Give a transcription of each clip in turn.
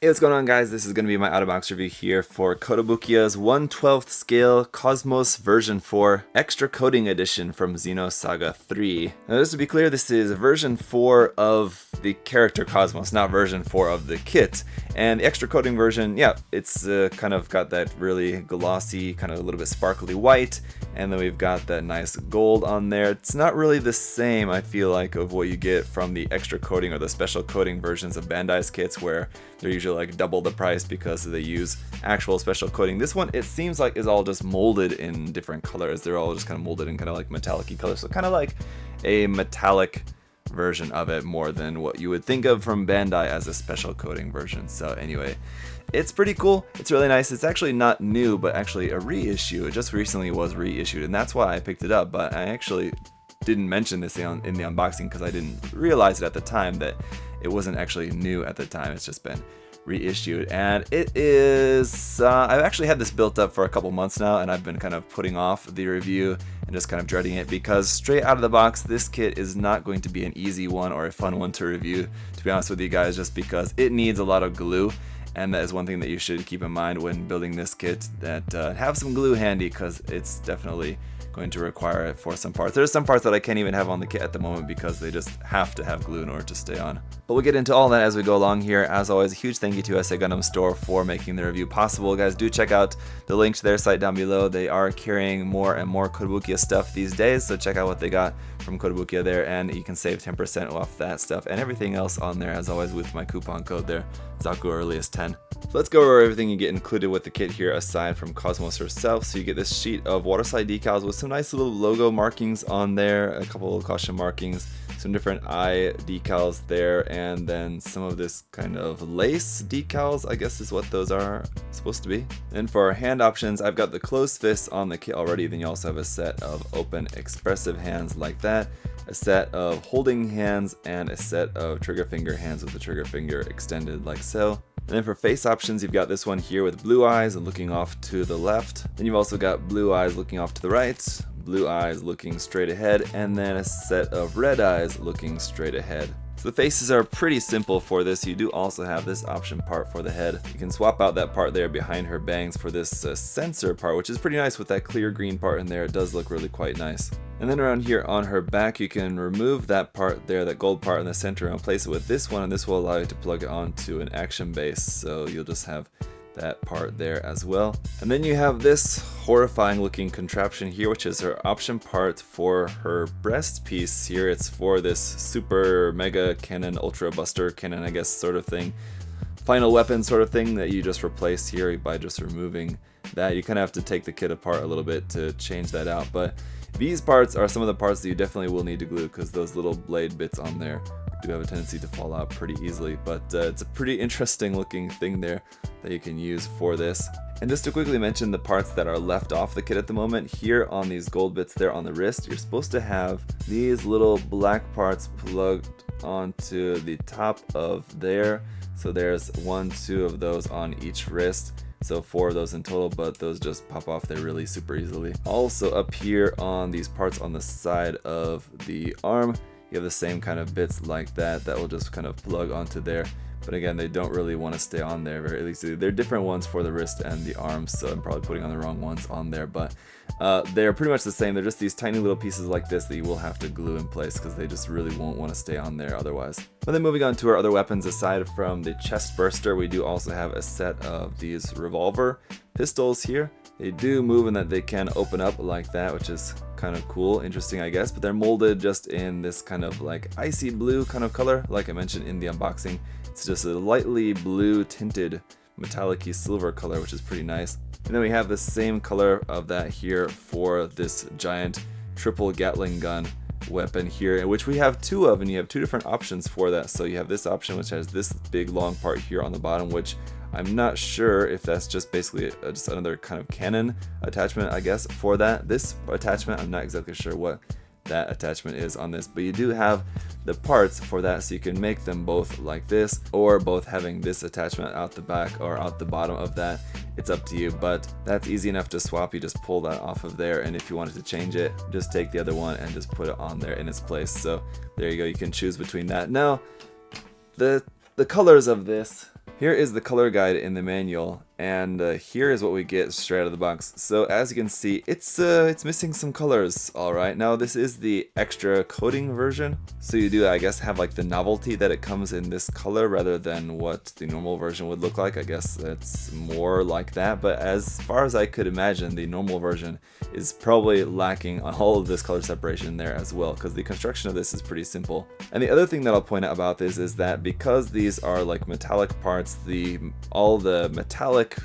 Hey, what's going on, guys? This is going to be my out-of-box review here for Kotobukiya's 1/12 scale KOS-MOS version 4 Extra Coating Edition from Xenosaga 3. Now, just to be clear, this is version 4 of the character KOS-MOS, not version 4 of the kit. And the extra coating version, yeah, it's kind of got that really glossy, kind of a little bit sparkly white, and then we've got that nice gold on there. It's not really the same, I feel like, of what you get from the extra coating or the special coating versions of Bandai's kits, where they're usually like double the price because they use actual special coating. This one, it seems like, is all just molded in different colors. They're all just kind of molded in kind of like metallic-y colors, so kind of like a metallic version of it more than what you would think of from Bandai as a special coating version. So anyway, it's pretty cool. It's really nice. It's actually not new, but actually a reissue. It just recently was reissued, and that's why I picked it up. But I actually didn't mention this in the unboxing because I didn't realize it at the time that it wasn't actually new at the time. It's just been reissued, and it is I've actually had this built up for a couple months now, and I've been kind of putting off the review and just kind of dreading it because straight out of the box, this kit is not going to be an easy one or a fun one to review, to be honest with you guys, just because it needs a lot of glue. And that is one thing that you should keep in mind when building this kit, that have some glue handy, because it's definitely going to require it for some parts. There's some parts that I can't even have on the kit at the moment because they just have to have glue in order to stay on. But we'll get into all that as we go along here. As always, a huge thank you to SA Gundam Store for making the review possible. Guys, do check out the link to their site down below. They are carrying more and more Kotobukiya stuff these days, so check out what they got from Kotobukiya there, and you can save 10% off that stuff and everything else on there, as always, with my coupon code there, ZakuAurelius10. So let's go over everything you get included with the kit here aside from KOS-MOS herself. So you get this sheet of waterslide decals with some nice little logo markings on there, a couple of caution markings, some different eye decals there, and then some of this kind of lace decals, I guess is what those are supposed to be. And for our hand options, I've got the closed fists on the kit already. Then you also have a set of open expressive hands like that, a set of holding hands, and a set of trigger finger hands with the trigger finger extended like so. And then for face options, you've got this one here with blue eyes and looking off to the left. Then you've also got blue eyes looking off to the right, blue eyes looking straight ahead, and then a set of red eyes looking straight ahead. So the faces are pretty simple for this. You do also have this option part for the head. You can swap out that part there behind her bangs for this sensor part, which is pretty nice with that clear green part in there. It does look really quite nice. And then around here on her back, you can remove that part there, that gold part in the center, and place it with this one, and this will allow you to plug it onto an action base. So you'll just have that part there as well. And then you have this horrifying looking contraption here, which is her option part for her breast piece here. It's for this super mega cannon, ultra buster cannon, I guess, sort of thing, final weapon sort of thing that you just replace here by just removing that. You kind of have to take the kit apart a little bit to change that out, but these parts are some of the parts that you definitely will need to glue, because those little blade bits on there do have a tendency to fall out pretty easily. But it's a pretty interesting looking thing there that you can use for this. And just to quickly mention the parts that are left off the kit at the moment, here on these gold bits there on the wrist, you're supposed to have these little black parts plugged onto the top of there. So there's 1, 2 of those on each wrist. So 4 of those in total, but those just pop off there really super easily. Also up here on these parts on the side of the arm, you have the same kind of bits like that will just kind of plug onto there. But again, they don't really want to stay on there very easily. They're different ones for the wrist and the arms, so I'm probably putting on the wrong ones on there, but they're pretty much the same. They're just these tiny little pieces like this that you will have to glue in place because they just really won't want to stay on there otherwise. But then moving on to our other weapons, aside from the chest burster, we do also have a set of these revolver pistols here. They do move in that they can open up like that, which is kind of cool, interesting I guess, but they're molded just in this kind of like icy blue kind of color, like I mentioned in the unboxing. It's just a lightly blue tinted metallic-y silver color, which is pretty nice. And then we have the same color of that here for this giant triple Gatling gun weapon here, which we have 2 of, and you have 2 different options for that. So you have this option which has this big long part here on the bottom, which I'm not sure if that's just basically just another kind of cannon attachment, I guess, for that. This attachment, I'm not exactly sure what that attachment is on this, but you do have the parts for that, so you can make them both like this, or both having this attachment out the back or out the bottom of that. It's up to you, but that's easy enough to swap. You just pull that off of there, and if you wanted to change it, just take the other one and just put it on there in its place. So there you go, you can choose between that. Now the colors of this Here is the color guide in the manual, and here is what we get straight out of the box. So as you can see, it's missing some colors. All right, now this is the extra coating version, so you do, I guess, have like the novelty that it comes in this color rather than what the normal version would look like. I guess it's more like that, but as far as I could imagine, the normal version is probably lacking all of this color separation there as well, because the construction of this is pretty simple. And the other thing that I'll point out about this is that because these are like metallic parts, all the metallic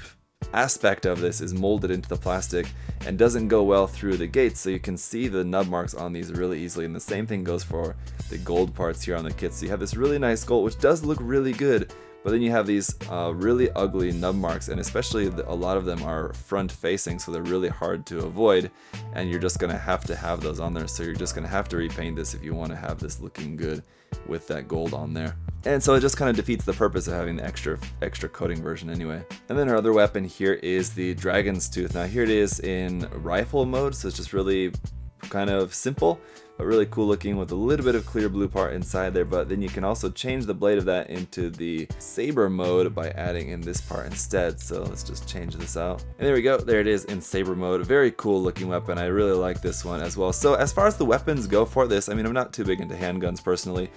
aspect of this is molded into the plastic and doesn't go well through the gates, so you can see the nub marks on these really easily. And the same thing goes for the gold parts here on the kit. So you have this really nice gold, which does look really good, but then you have these really ugly nub marks, and especially a lot of them are front facing, so they're really hard to avoid, and you're just gonna have to have those on there. So you're just gonna have to repaint this if you want to have this looking good with that gold on there. And so it just kind of defeats the purpose of having the extra coating version anyway. And then our other weapon here is the Dragon's Tooth. Now here it is in rifle mode, so it's just really kind of simple, but really cool looking with a little bit of clear blue part inside there. But then you can also change the blade of that into the saber mode by adding in this part instead. So let's just change this out. And there we go, there it is in saber mode. Very cool looking weapon. I really like this one as well. So as far as the weapons go for this, I mean, I'm not too big into handguns personally,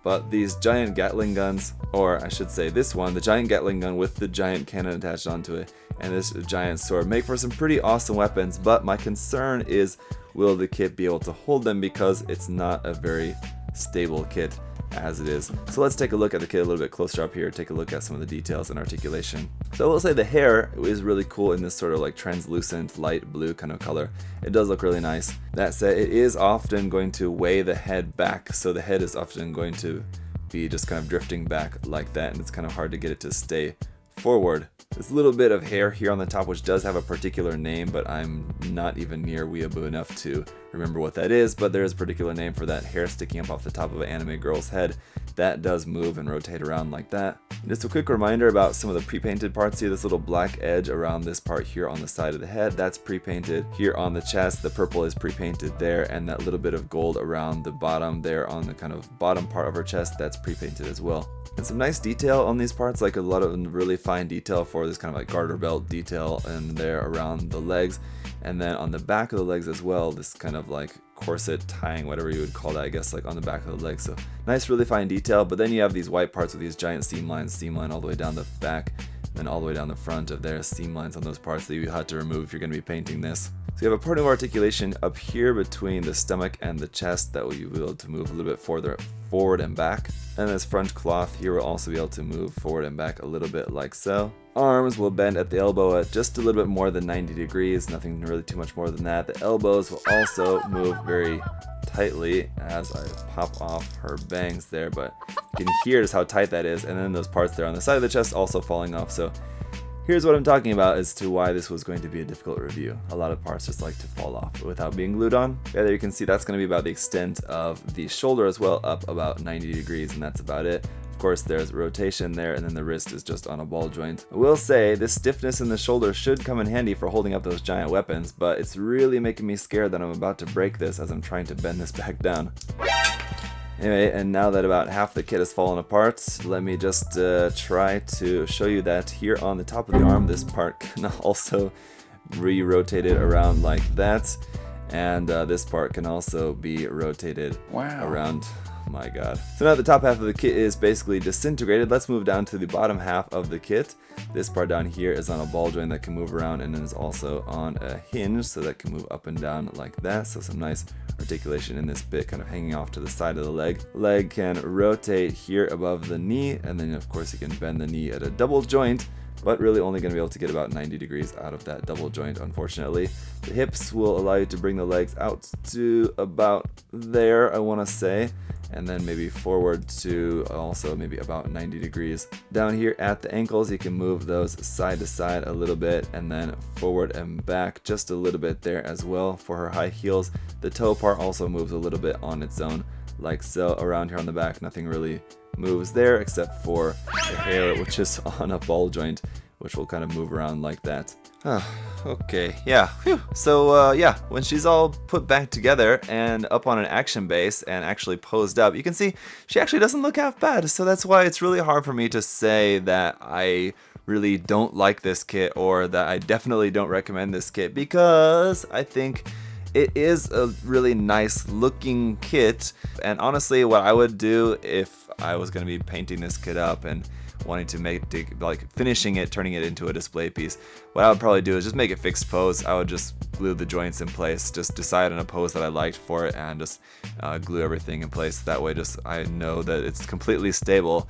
but these giant Gatling guns, or I should say this one, the giant Gatling gun with the giant cannon attached onto it, and this giant sword make for some pretty awesome weapons. But my concern is, will the kit be able to hold them, because it's not a very stable kit as it is. So let's take a look at the kit a little bit closer up here, take a look at some of the details and articulation. So I will say the hair is really cool in this sort of like translucent light blue kind of color. It does look really nice. That said, it is often going to weigh the head back, so the head is often going to be just kind of drifting back like that, and it's kind of hard to get it to stay forward. This little bit of hair here on the top, which does have a particular name, but I'm not even near weeaboo enough to remember what that is, but there is a particular name for that hair sticking up off the top of an anime girl's head. That does move and rotate around like that. Just a quick reminder about some of the pre-painted parts here. This little black edge around this part here on the side of the head, that's pre-painted. Here on the chest, the purple is pre-painted there, and that little bit of gold around the bottom there on the kind of bottom part of her chest, that's pre-painted as well. And some nice detail on these parts, like a lot of really fine detail for this kind of like garter belt detail and there around the legs. And then on the back of the legs as well, this kind of like corset tying, whatever you would call that, I guess, like on the back of the legs. So nice, really fine detail. But then you have these white parts with these giant seam line all the way down the back, and then all the way down the front of their seam lines on those parts that you had to remove if you're going to be painting this. So you have a point of articulation up here between the stomach and the chest that will be able to move a little bit further forward and back. And this front cloth here will also be able to move forward and back a little bit like so. Arms will bend at the elbow at just a little bit more than 90 degrees, nothing really too much more than that. The elbows will also move very tightly as I pop off her bangs there, but you can hear just how tight that is. And then those parts there on the side of the chest also falling off. So here's what I'm talking about as to why this was going to be a difficult review. A lot of parts just like to fall off without being glued on. Yeah, there you can see that's going to be about the extent of the shoulder as well, up about 90 degrees, and that's about it. Of course, there's rotation there, and then the wrist is just on a ball joint. I will say this stiffness in the shoulder should come in handy for holding up those giant weapons, but it's really making me scared that I'm about to break this as I'm trying to bend this back down. Anyway, and now that about half the kit has fallen apart, let me just try to show you that here on the top of the arm, this part can also be rotated around like that, and this part can also be rotated around. My god. So now the top half of the kit is basically disintegrated. Let's move down to the bottom half of the kit. This part down here is on a ball joint that can move around, and is also on a hinge, so that can move up and down like that. So some nice articulation in this bit, kind of hanging off to the side of the leg. Leg can rotate here above the knee, and then of course you can bend the knee at a double joint, but really only going to be able to get about 90 degrees out of that double joint, unfortunately. The hips will allow you to bring the legs out to about there, I want to say, and then maybe forward to also maybe about 90 degrees. Down here at the ankles, you can move those side to side a little bit, and then forward and back just a little bit there as well for her high heels. The toe part also moves a little bit on its own, like so. Around here on the back, nothing really moves there except for the hair, which is on a ball joint, which will kind of move around like that. Okay, yeah, phew. So yeah, when she's all put back together and up on an action base and actually posed up, you can see she actually doesn't look half bad. So that's why it's really hard for me to say that I really don't like this kit or that I definitely don't recommend this kit, because I think it is a really nice looking kit. And honestly, what I would do if I was going to be painting this kit up and wanting to like finishing it, turning it into a display piece, what I would probably do is just make it fixed pose. I would just glue the joints in place, just decide on a pose that I liked for it, and just glue everything in place. That way just I know that it's completely stable.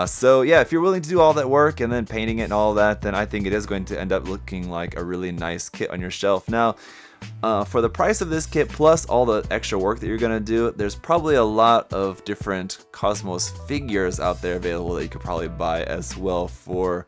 So yeah, if you're willing to do all that work and then painting it and all that, then I think it is going to end up looking like a really nice kit on your shelf. Now, for the price of this kit plus all the extra work that you're gonna do, there's probably a lot of different KOS-MOS figures out there available that you could probably buy as well for,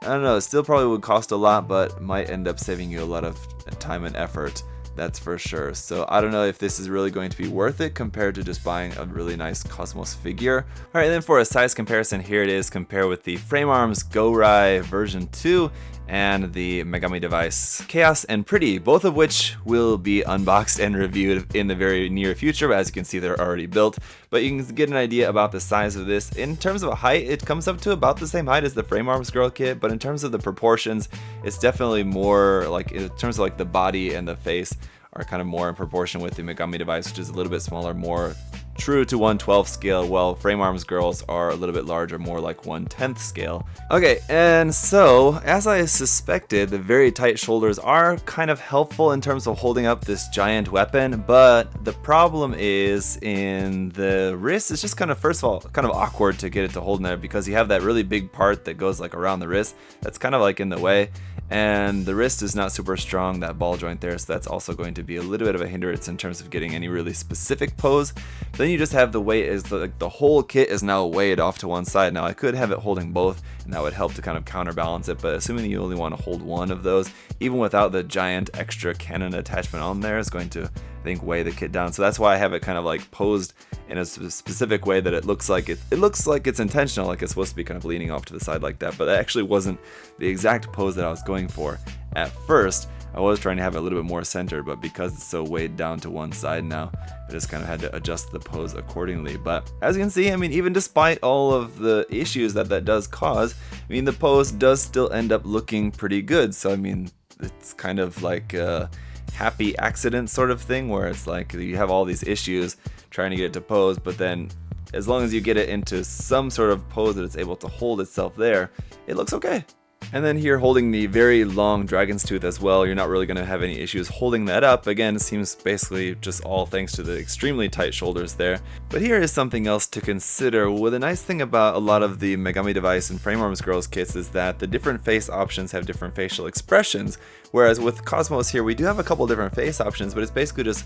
I don't know, it still probably would cost a lot, but might end up saving you a lot of time and effort. That's for sure. So I don't know if this is really going to be worth it compared to just buying a really nice KOS-MOS figure. Alright, then for a size comparison, here it is compared with the FrameArms Go-Rai version 2 and the Megami device Chaos and Pretty, both of which will be unboxed and reviewed in the very near future. But as you can see, they're already built. But you can get an idea about the size of this. In terms of height, it comes up to about the same height as the FrameArms Girl kit, but in terms of the proportions, it's definitely more like, in terms of like the body and the face are kind of more in proportion with the Megami device, which is a little bit smaller, more true to 1/12 scale, while FrameArms Girls are a little bit larger, more like 1/10 scale. Okay, and so, as I suspected, the very tight shoulders are kind of helpful in terms of holding up this giant weapon, but the problem is in the wrist, it's just kind of, first of all, kind of awkward to get it to hold in there, because you have that really big part that goes like around the wrist, that's kind of like in the way, and the wrist is not super strong, that ball joint there, so that's also going to be a little bit of a hindrance in terms of getting any really specific pose. Then you just have the weight is the whole kit is now weighed off to one side. Now I could have it holding both, and that would help to kind of counterbalance it, but assuming you only want to hold one of those, even without the giant extra cannon attachment on there, is going to, I think, weigh the kit down. So that's why I have it kind of like posed in a specific way that it looks like it's intentional, like it's supposed to be kind of leaning off to the side like that, but that actually wasn't the exact pose that I was going for at first. I was trying to have it a little bit more centered, but because it's so weighed down to one side now, I just kind of had to adjust the pose accordingly. But as you can see, I mean, even despite all of the issues that does cause, I mean, the pose does still end up looking pretty good. So I mean, it's kind of like a happy accident sort of thing, where it's like you have all these issues trying to get it to pose, but then as long as you get it into some sort of pose that it's able to hold itself there, it looks okay. And then here, holding the very long dragon's tooth as well, you're not really going to have any issues holding that up. Again, it seems basically just all thanks to the extremely tight shoulders there. But here is something else to consider. Well, the nice thing about a lot of the Megami device and FrameArms Girls kits is that the different face options have different facial expressions, whereas with KOS-MOS here, we do have a couple different face options, but it's basically just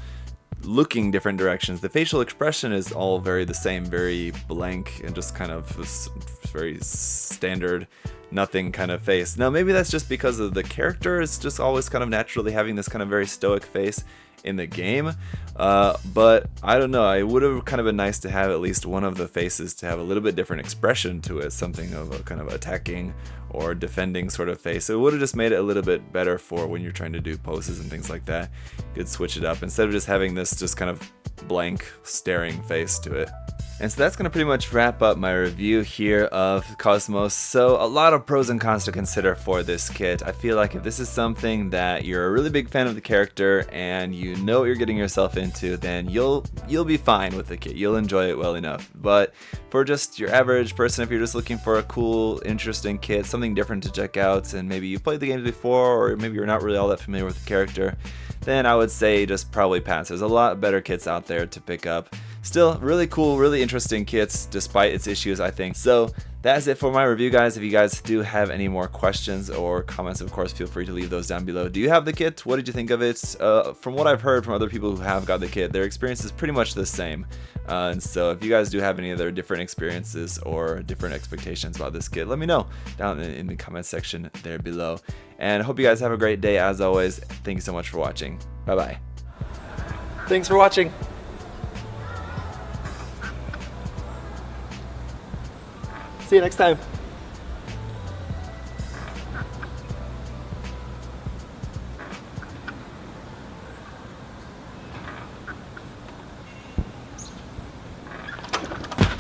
looking different directions. The facial expression is all very the same, very blank, and just kind of this very standard nothing kind of face. Now maybe that's just because of the character is just always kind of naturally having this kind of very stoic face in the game, but I don't know, it would have kind of been nice to have at least one of the faces to have a little bit different expression to it, something of a kind of attacking or defending sort of face. It would have just made it a little bit better for when you're trying to do poses and things like that. You could switch it up instead of just having this just kind of blank staring face to it. And so that's going to pretty much wrap up my review here of KOS-MOS. So a lot of pros and cons to consider for this kit. I feel like if this is something that you're a really big fan of the character and you know what you're getting yourself into, then you'll be fine with the kit. You'll enjoy it well enough. But for just your average person, if you're just looking for a cool, interesting kit, something different to check out, and maybe you've played the games before, or maybe you're not really all that familiar with the character, then I would say just probably pass. There's a lot better kits out there to pick up. Still, really cool, really interesting kits, despite its issues, I think. So that's it for my review, guys. If you guys do have any more questions or comments, of course, feel free to leave those down below. Do you have the kit? What did you think of it? From what I've heard from other people who have got the kit, their experience is pretty much the same. And so if you guys do have any other different experiences or different expectations about this kit, let me know down in the comment section there below. And I hope you guys have a great day. As always, thank you so much for watching. Bye-bye. Thanks for watching. See you next time.